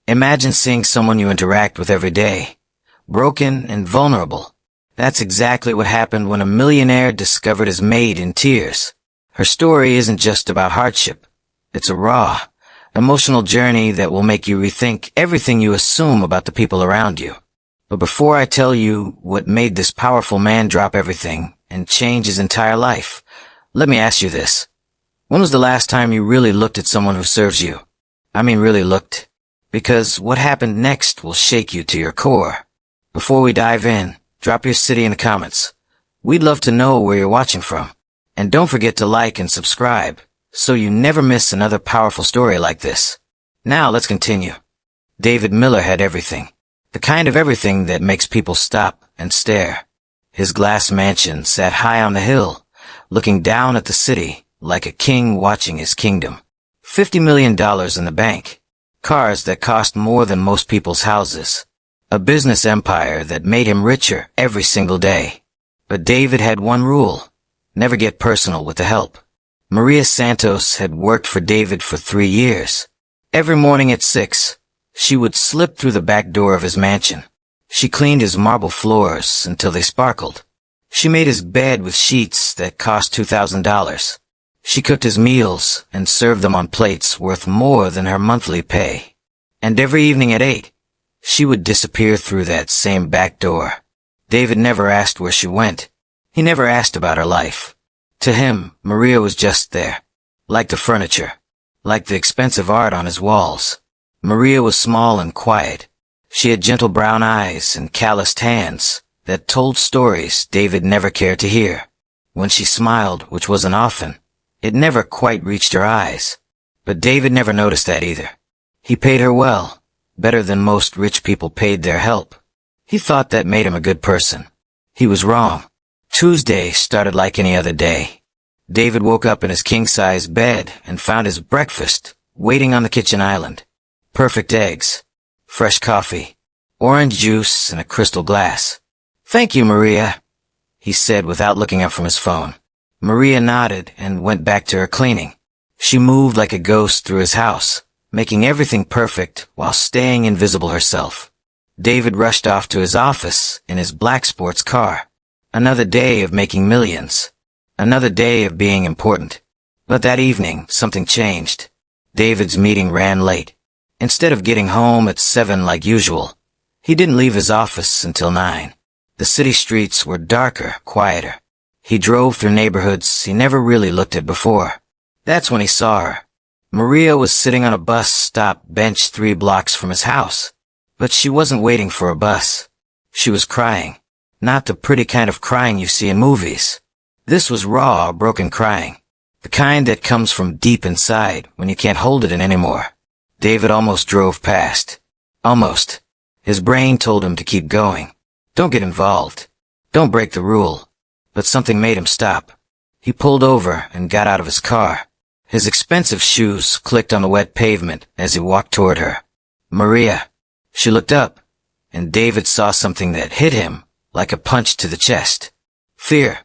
Imagine seeing someone you interact with every day, broken and vulnerable. That's exactly what happened when a millionaire discovered his MAID in tears. Her story isn't just about hardship. It's a raw, emotional journey that will make you rethink everything you assume about the people around you. But before I tell you what made this powerful man drop everything and change his entire life, let me ask you this. When was the last time you really looked at someone who serves you? I mean really looked. Because what happened next will shake you to your core. Before we dive in, drop your city in the comments. We'd love to know where you're watching from. And don't forget to like and subscribe, so you never miss another powerful story like this. Now let's continue. David Miller had everything. The kind of everything that makes people stop and stare. His glass mansion sat high on the hill, looking down at the city like a king watching his kingdom. $50 million in the bank. Cars that cost more than most people's houses. A business empire that made him richer every single day. But David had one rule. Never get personal with the help. Maria Santos had worked for David for 3 years. Every morning at 6, she would slip through the back door of his mansion. She cleaned his marble floors until they sparkled. She made his bed with sheets that cost $2,000. She cooked his meals and served them on plates worth more than her monthly pay. And every evening at 8, she would disappear through that same back door. David never asked where she went. He never asked about her life. To him, Maria was just there. Like the furniture. Like the expensive art on his walls. Maria was small and quiet. She had gentle brown eyes and calloused hands that told stories David never cared to hear. When she smiled, which wasn't often, it never quite reached her eyes. But David never noticed that either. He paid her well, better than most rich people paid their help. He thought that made him a good person. He was wrong. Tuesday started like any other day. David woke up in his king-size bed and found his breakfast waiting on the kitchen island. Perfect eggs, fresh coffee, orange juice, and a crystal glass. "Thank you, Maria," he said without looking up from his phone. Maria nodded and went back to her cleaning. She moved like a ghost through his house, making everything perfect while staying invisible herself. David rushed off to his office in his black sports car. Another day of making millions. Another day of being important. But that evening, something changed. David's meeting ran late. Instead of getting home at 7 like usual, he didn't leave his office until 9. The city streets were darker, quieter. He drove through neighborhoods he never really looked at before. That's when he saw her. Maria was sitting on a bus stop bench 3 blocks from his house. But she wasn't waiting for a bus. She was crying. Not the pretty kind of crying you see in movies. This was raw, broken crying. The kind that comes from deep inside when you can't hold it in anymore. David almost drove past. Almost. His brain told him to keep going. Don't get involved. Don't break the rule. But something made him stop. He pulled over and got out of his car. His expensive shoes clicked on the wet pavement as he walked toward her. Maria. She looked up, and David saw something that hit him like a punch to the chest. Fear.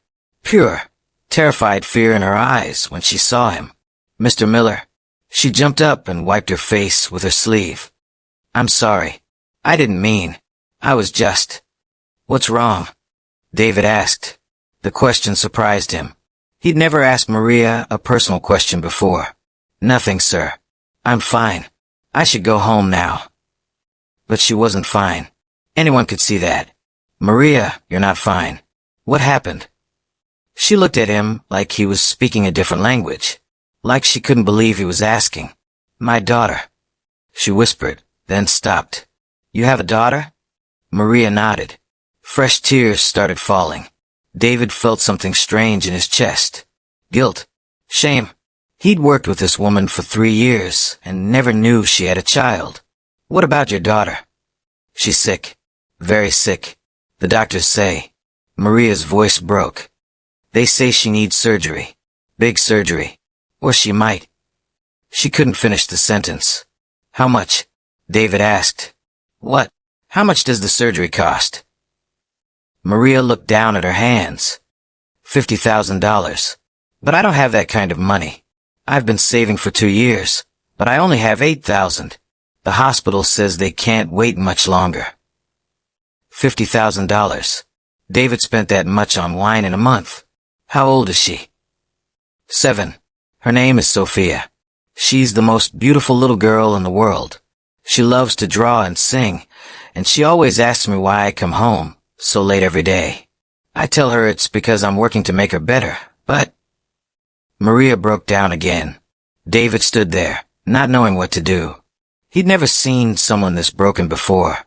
Pure, terrified fear in her eyes when she saw him. "Mr. Miller." She jumped up and wiped her face with her sleeve. "I'm sorry. I didn't mean. I was just—" "What's wrong?" David asked. The question surprised him. He'd never asked Maria a personal question before. "Nothing, sir. I'm fine. I should go home now." But she wasn't fine. Anyone could see that. "Maria, you're not fine. What happened?" She looked at him like he was speaking a different language. Like she couldn't believe he was asking. "My daughter," she whispered, then stopped. "You have a daughter?" Maria nodded. Fresh tears started falling. David felt something strange in his chest. Guilt. Shame. He'd worked with this woman for 3 years and never knew she had a child. "What about your daughter?" "She's sick. Very sick. The doctors say." Maria's voice broke. "They say she needs surgery. Big surgery. Or she might." She couldn't finish the sentence. "How much?" David asked. "What? How much does the surgery cost?" Maria looked down at her hands. $50,000. "But I don't have that kind of money. I've been saving for 2 years, but I only have $8,000. The hospital says they can't wait much longer. $50,000. David spent that much on wine in a month. How old is she? 7. Her name is Sophia. She's the most beautiful little girl in the world. She loves to draw and sing, and she always asks me why I come home so late every day. I tell her it's because I'm working to make her better, but... Maria broke down again. David stood there, not knowing what to do. He'd never seen someone this broken before.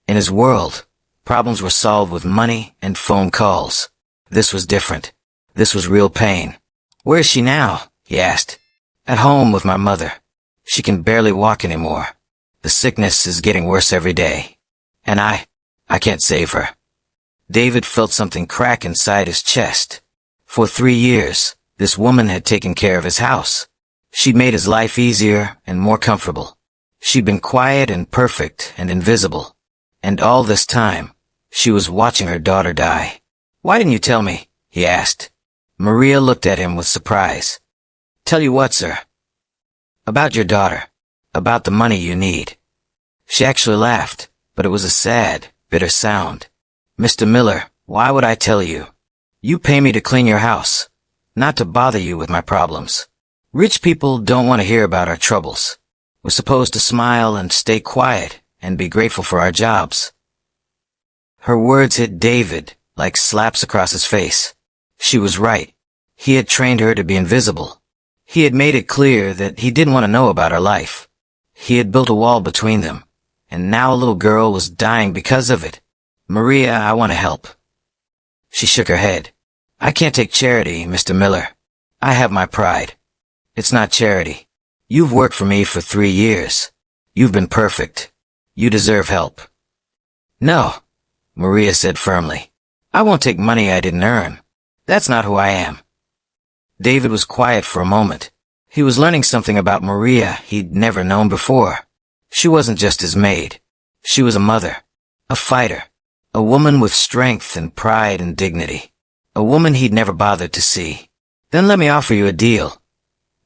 In his world, problems were solved with money and phone calls. This was different. This was real pain. Where is she now? He asked. At home with my mother. She can barely walk anymore. The sickness is getting worse every day. And I can't save her. David felt something crack inside his chest. For 3 years, this woman had taken care of his house. She'd made his life easier and more comfortable. She'd been quiet and perfect and invisible. And all this time, she was watching her daughter die. Why didn't you tell me? He asked. Maria looked at him with surprise. Tell you what, sir? About your daughter. About the money you need. She actually laughed, but it was a sad, bitter sound. Mr. Miller, why would I tell you? You pay me to clean your house, not to bother you with my problems. Rich people don't want to hear about our troubles. We're supposed to smile and stay quiet and be grateful for our jobs. Her words hit David like slaps across his face. She was right. He had trained her to be invisible. He had made it clear that he didn't want to know about her life. He had built a wall between them, and now a little girl was dying because of it. Maria, I want to help. She shook her head. I can't take charity, Mr. Miller. I have my pride. It's not charity. You've worked for me for 3 years. You've been perfect. You deserve help. No, Maria said firmly. I won't take money I didn't earn. That's not who I am. David was quiet for a moment. He was learning something about Maria he'd never known before. She wasn't just his maid. She was a mother, a fighter, a woman with strength and pride and dignity, a woman he'd never bothered to see. Then let me offer you a deal,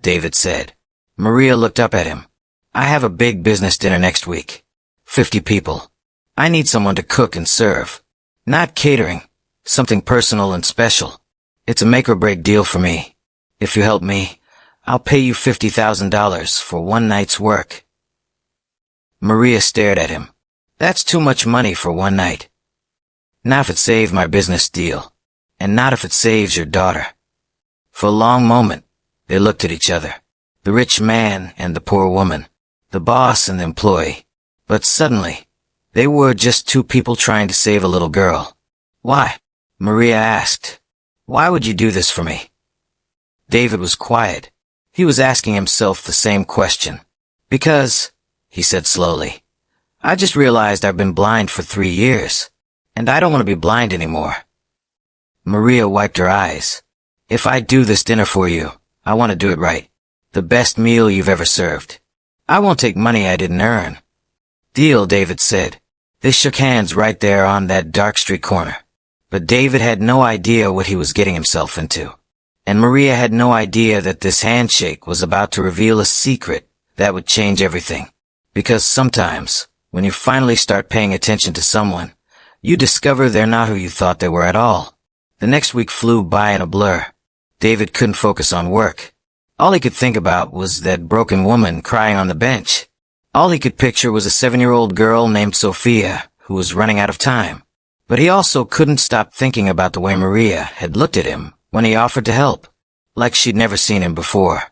David said. Maria looked up at him. I have a big business dinner next week. 50 people. I need someone to cook and serve. Not catering. Something personal and special. It's a make-or-break deal for me. If you help me, I'll pay you $50,000 for one night's work. Maria stared at him. That's too much money for one night. Not if it saves my business deal. And not if it saves your daughter. For a long moment, they looked at each other. The rich man and the poor woman. The boss and the employee. But suddenly, they were just two people trying to save a little girl. Why? Maria asked. Why would you do this for me? David was quiet. He was asking himself the same question. Because, he said slowly, I just realized I've been blind for 3 years, and I don't want to be blind anymore. Maria wiped her eyes. If I do this dinner for you, I want to do it right. The best meal you've ever served. I won't take money I didn't earn. Deal, David said. They shook hands right there on that dark street corner. But David had no idea what he was getting himself into. And Maria had no idea that this handshake was about to reveal a secret that would change everything. Because sometimes, when you finally start paying attention to someone, you discover they're not who you thought they were at all. The next week flew by in a blur. David couldn't focus on work. All he could think about was that broken woman crying on the bench. All he could picture was a 7-year-old girl named Sophia who was running out of time. But he also couldn't stop thinking about the way Maria had looked at him when he offered to help. Like she'd never seen him before.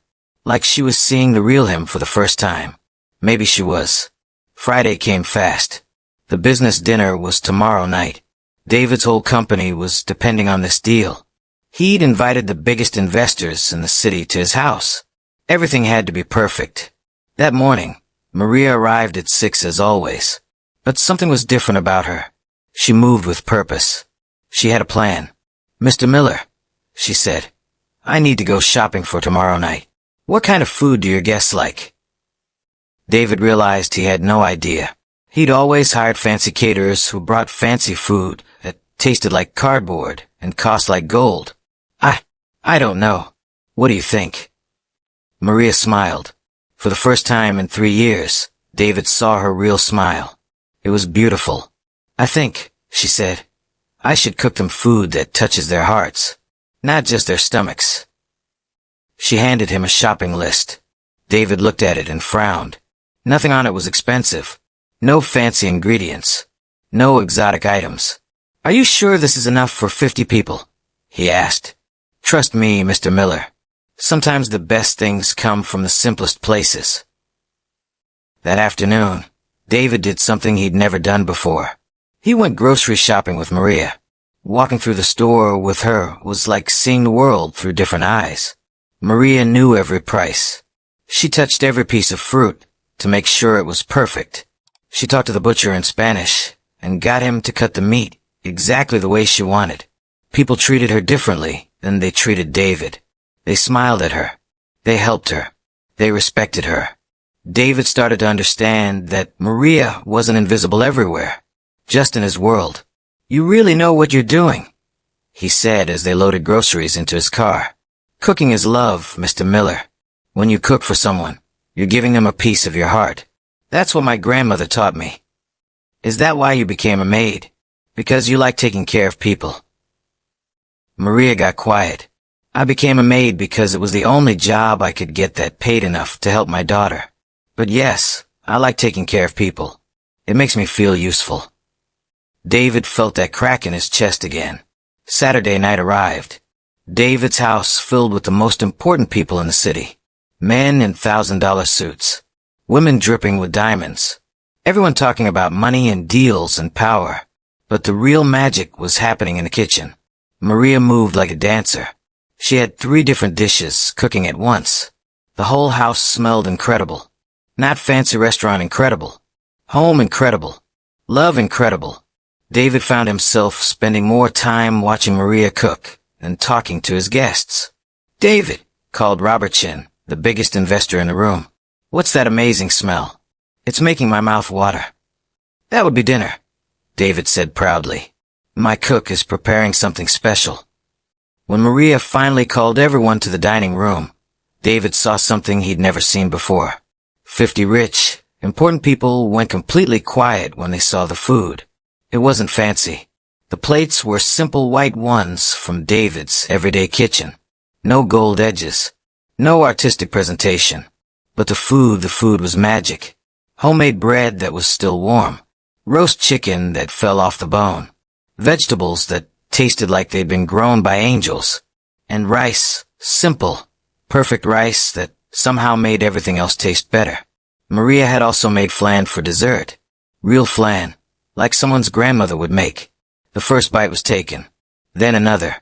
Like she was seeing the real him for the first time. Maybe she was. Friday came fast. The business dinner was tomorrow night. David's whole company was depending on this deal. He'd invited the biggest investors in the city to his house. Everything had to be perfect. That morning, Maria arrived at 6 as always. But something was different about her. She moved with purpose. She had a plan. Mr. Miller, she said, I need to go shopping for tomorrow night. What kind of food do your guests like? David realized he had no idea. He'd always hired fancy caterers who brought fancy food that tasted like cardboard and cost like gold. I don't know. What do you think? Maria smiled. For the first time in 3 years, David saw her real smile. It was beautiful. "I think," she said, "I should cook them food that touches their hearts, not just their stomachs." She handed him a shopping list. David looked at it and frowned. Nothing on it was expensive. No fancy ingredients. No exotic items. "Are you sure this is enough for 50 people?" he asked. "Trust me, Mr. Miller. Sometimes the best things come from the simplest places." That afternoon, David did something he'd never done before. He went grocery shopping with Maria. Walking through the store with her was like seeing the world through different eyes. Maria knew every price. She touched every piece of fruit to make sure it was perfect. She talked to the butcher in Spanish and got him to cut the meat exactly the way she wanted. People treated her differently than they treated David. They smiled at her. They helped her. They respected her. David started to understand that Maria wasn't invisible everywhere, just in his world. "You really know what you're doing," he said as they loaded groceries into his car. "Cooking is love, Mr. Miller. When you cook for someone, you're giving them a piece of your heart. That's what my grandmother taught me." "Is that why you became a maid? Because you like taking care of people?" Maria got quiet. "I became a maid because it was the only job I could get that paid enough to help my daughter. But yes, I like taking care of people. It makes me feel useful." David felt that crack in his chest again. Saturday night arrived. David's house filled with the most important people in the city. Men in $1,000 suits. Women dripping with diamonds. Everyone talking about money and deals and power. But the real magic was happening in the kitchen. Maria moved like a dancer. She had 3 different dishes cooking at once. The whole house smelled incredible. Not fancy restaurant incredible. Home incredible. Love incredible. David found himself spending more time watching Maria cook than talking to his guests. "David," called Robertson, the biggest investor in the room. "What's that amazing smell? It's making my mouth water." "That would be dinner," David said proudly. "My cook is preparing something special." When Maria finally called everyone to the dining room, David saw something he'd never seen before. 50 rich, important people went completely quiet when they saw the food. It wasn't fancy. The plates were simple white ones from David's everyday kitchen. No gold edges. No artistic presentation. But the food was magic. Homemade bread that was still warm. Roast chicken that fell off the bone. Vegetables that tasted like they'd been grown by angels. And rice, simple, perfect rice that somehow made everything else taste better. Maria had also made flan for dessert. Real flan, like someone's grandmother would make. The first bite was taken. Then another.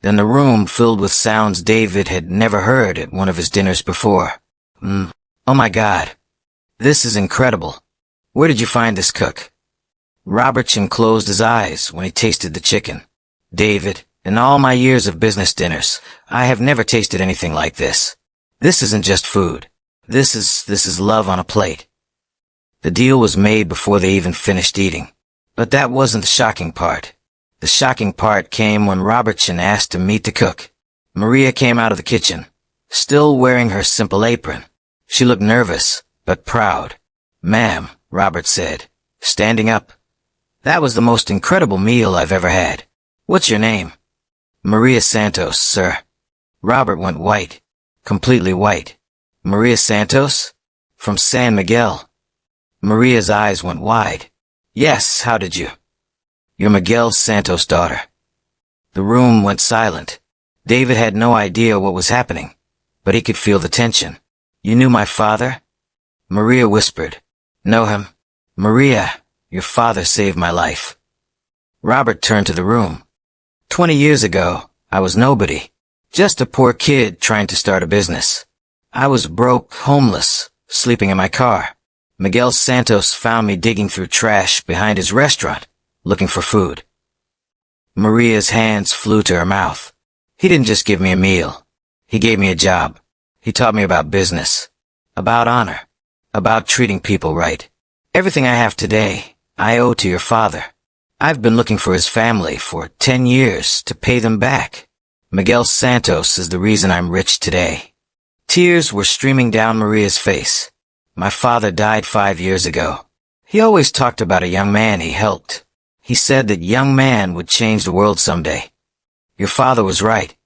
Then the room filled with sounds David had never heard at one of his dinners before. "Oh my God. This is incredible. Where did you find this cook?" Robertson closed his eyes when he tasted the chicken. "David, in all my years of business dinners, I have never tasted anything like this. This isn't just food. This is love on a plate." The deal was made before they even finished eating. But that wasn't the shocking part. The shocking part came when Robertson asked to meet the cook. Maria came out of the kitchen, still wearing her simple apron. She looked nervous, but proud. "Ma'am," Robert said, standing up, "that was the most incredible meal I've ever had. What's your name?" "Maria Santos, sir." Robert went white, completely white. "Maria Santos? From San Miguel?" Maria's eyes went wide. "Yes, how did you?" "You're Miguel Santos' daughter." The room went silent. David had no idea what was happening, but he could feel the tension. "You knew my father?" Maria whispered. "Know him? Maria, your father saved my life." Robert turned to the room. 20 years ago, I was nobody. Just a poor kid trying to start a business. I was broke, homeless, sleeping in my car. Miguel Santos found me digging through trash behind his restaurant, looking for food. Maria's hands flew to her mouth. "He didn't just give me a meal. He gave me a job. He taught me about business, about honor, about treating people right. Everything I have today, I owe to your father. I've been looking for his family for 10 years to pay them back. Miguel Santos is the reason I'm rich today." Tears were streaming down Maria's face. My father died 5 years ago. He always talked about a young man he helped. He said that young man would change the world someday. Your father was right,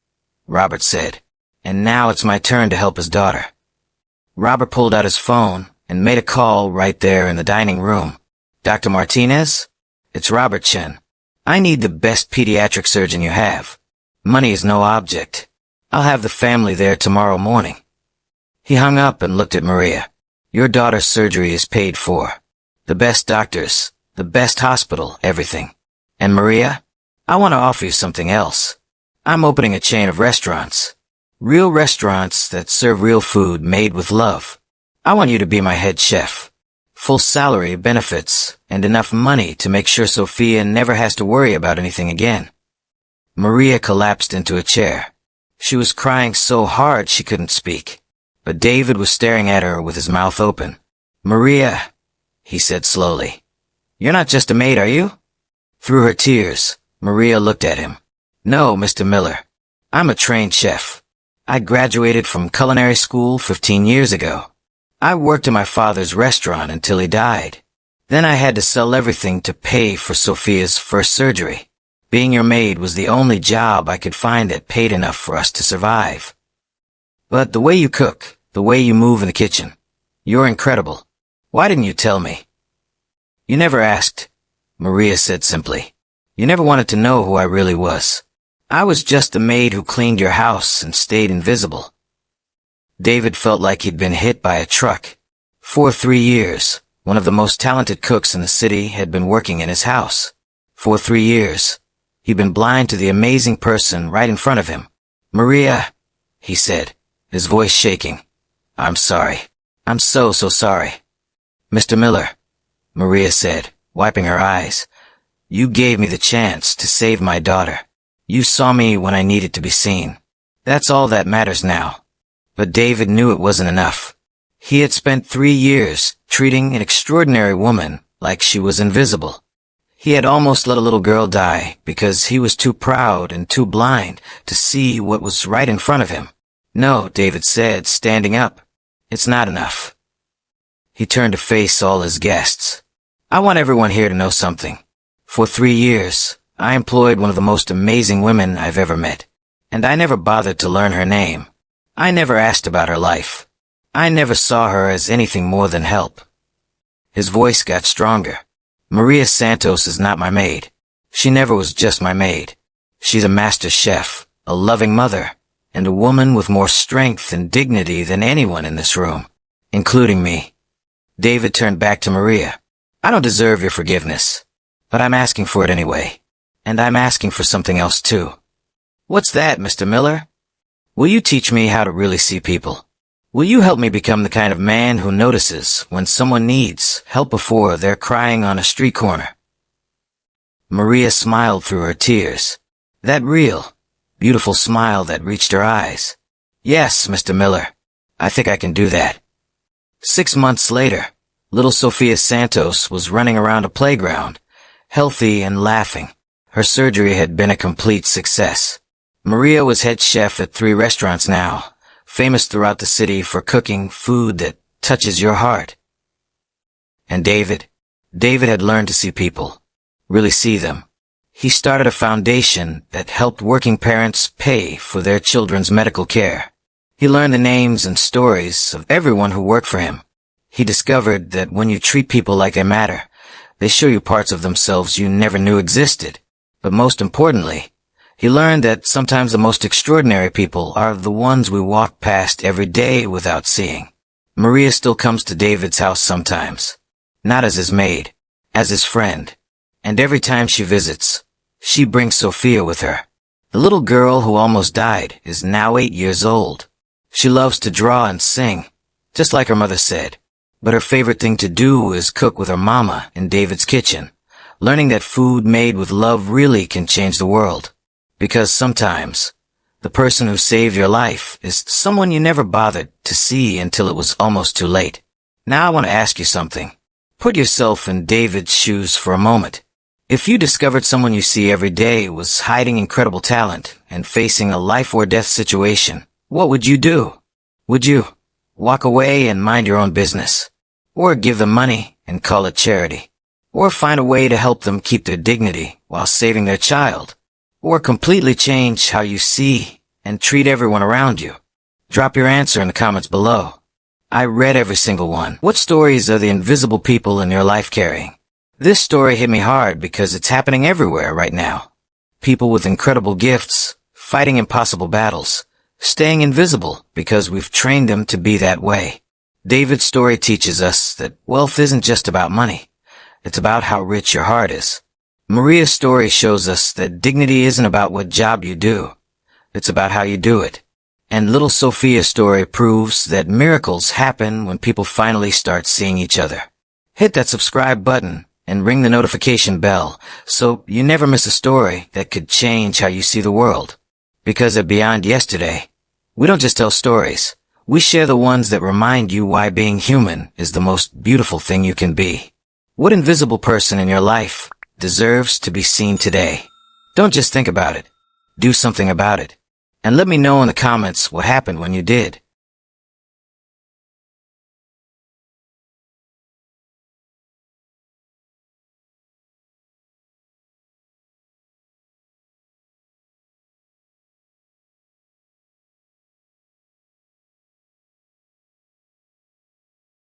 Robert said. And now it's my turn to help his daughter. Robert pulled out his phone and made a call right there in the dining room. Dr. Martinez? It's Robert Chen. I need the best pediatric surgeon you have. Money is no object. I'll have the family there tomorrow morning. He hung up and looked at Maria. Your daughter's surgery is paid for. The best doctors, the best hospital, everything. And Maria, I want to offer you something else. I'm opening a chain of restaurants. Real restaurants that serve real food made with love. I want you to be my head chef. Full salary, benefits, and enough money to make sure Sophia never has to worry about anything again. Maria collapsed into a chair. She was crying so hard she couldn't speak. But David was staring at her with his mouth open. Maria, he said slowly. You're not just a maid, are you? Through her tears, Maria looked at him. No, Mr. Miller. I'm a trained chef. I graduated from culinary school 15 years ago. I worked in my father's restaurant until he died. Then I had to sell everything to pay for Sophia's first surgery. Being your maid was the only job I could find that paid enough for us to survive. But the way you cook, the way you move in the kitchen, you're incredible. Why didn't you tell me? You never asked, Maria said simply. You never wanted to know who I really was. I was just the maid who cleaned your house and stayed invisible. David felt like he'd been hit by a truck. For 3 years, one of the most talented cooks in the city had been working in his house. For 3 years, he'd been blind to the amazing person right in front of him. Maria, he said, his voice shaking. I'm sorry. I'm so sorry. Mr. Miller, Maria said, wiping her eyes. You gave me the chance to save my daughter. You saw me when I needed to be seen. That's all that matters now. But David knew it wasn't enough. He had spent 3 years treating an extraordinary woman like she was invisible. He had almost let a little girl die because he was too proud and too blind to see what was right in front of him. No, David said, standing up. It's not enough. He turned to face all his guests. I want everyone here to know something. For 3 years, I employed one of the most amazing women I've ever met. And I never bothered to learn her name. I never asked about her life. I never saw her as anything more than help. His voice got stronger. Maria Santos is not my maid. She never was just my maid. She's a master chef, a loving mother, and a woman with more strength and dignity than anyone in this room, including me. David turned back to Maria. I don't deserve your forgiveness, but I'm asking for it anyway. And I'm asking for something else too. What's that, Mr. Miller? Will you teach me how to really see people? Will you help me become the kind of man who notices when someone needs help before they're crying on a street corner? Maria smiled through her tears. That real, beautiful smile that reached her eyes. Yes, Mr. Miller. I think I can do that. 6 months later, little Sophia Santos was running around a playground, healthy and laughing. Her surgery had been a complete success. Maria was head chef at 3 restaurants now, famous throughout the city for cooking food that touches your heart. And David had learned to see people, really see them. He started a foundation that helped working parents pay for their children's medical care. He learned the names and stories of everyone who worked for him. He discovered that when you treat people like they matter, they show you parts of themselves you never knew existed. But most importantly, he learned that sometimes the most extraordinary people are the ones we walk past every day without seeing. Maria still comes to David's house sometimes, not as his maid, as his friend. And every time she visits, she brings Sophia with her. The little girl who almost died is now 8 years old. She loves to draw and sing, just like her mother said. But her favorite thing to do is cook with her mama in David's kitchen, learning that food made with love really can change the world. Because sometimes, the person who saved your life is someone you never bothered to see until it was almost too late. Now I want to ask you something. Put yourself in David's shoes for a moment. If you discovered someone you see every day was hiding incredible talent and facing a life or death situation, what would you do? Would you walk away and mind your own business? or give them money and call it charity, or find a way to help them keep their dignity while saving their child, or completely change how you see and treat everyone around you? Drop your answer in the comments below. I read every single one. What stories are the invisible people in your life carrying? This story hit me hard because it's happening everywhere right now. People with incredible gifts, fighting impossible battles, staying invisible because we've trained them to be that way. David's story teaches us that wealth isn't just about money. It's about how rich your heart is. Maria's story shows us that dignity isn't about what job you do. It's about how you do it. And little Sophia's story proves that miracles happen when people finally start seeing each other. Hit that subscribe button and ring the notification bell so you never miss a story that could change how you see the world. Because at Beyond Yesterday, we don't just tell stories. We share the ones that remind you why being human is the most beautiful thing you can be. What invisible person in your life deserves to be seen today? Don't just think about it. Do something about it. And let me know in the comments what happened when you did.